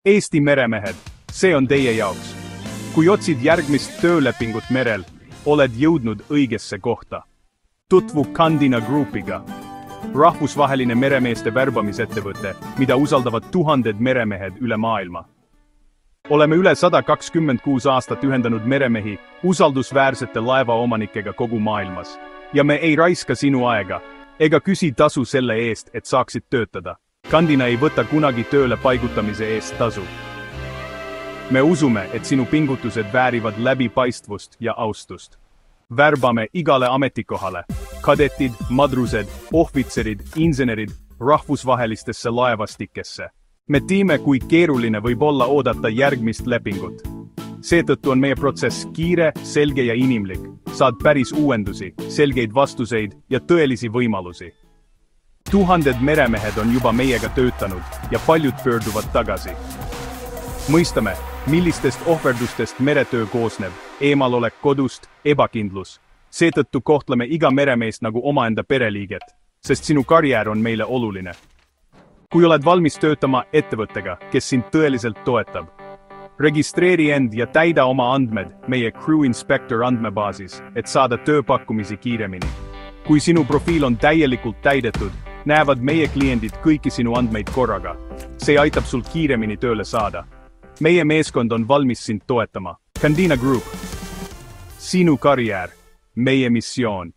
Eesti meremehed, see on teie jaoks. Kui otsid järgmist töölepingut merel, oled jõudnud õigesse kohta. Tutvu Kandina Groupiga. Rahvusvaheline meremeeste värbamisettevõte, mida usaldavad tuhanded meremehed üle maailma. Oleme üle 126 aastat ühendanud meremehi usaldusväärsete laevaomanikega kogu maailmas. Ja me ei raiska sinu aega, ega küsi tasu selle eest, et saaksid töötada. Kandina ei võta kunagi tööle paigutamise eest tasu. Me usume, et sinu pingutused väärivad läbipaistvust ja austust. Värbame igale ametikohale. Kadetid, madrused, ohvitserid, insenerid rahvusvahelistesse laevastikesse. Me teame, kui keeruline võib olla oodata järgmist lepingut. Seetõttu on meie protsess kiire, selge ja inimlik. Saad päris uuendusi, selgeid vastuseid ja tõelisi võimalusi. Tuhanded meremehed on juba meiega töötanud ja paljud pöörduvad tagasi. Mõistame, millistest ohverdustest meretöö koosneb, eemalolek kodust, ebakindlus. Seetõttu kohtleme iga meremeest nagu omaenda pereliiget, sest sinu karjäär on meile oluline. Kui oled valmis töötama ettevõttega, kes sind tõeliselt toetab, registreeri end ja täida oma andmed meie Crew Inspector andmebaasis, et saada tööpakkumisi kiiremini. Kui sinu profiil on täielikult täidetud, näevad meie kliendid kõiki sinu andmeid korraga. See aitab sul kiiremini tööle saada. Meie meeskond on valmis sind toetama. Kandina Group. Sinu karjäär. Meie missioon.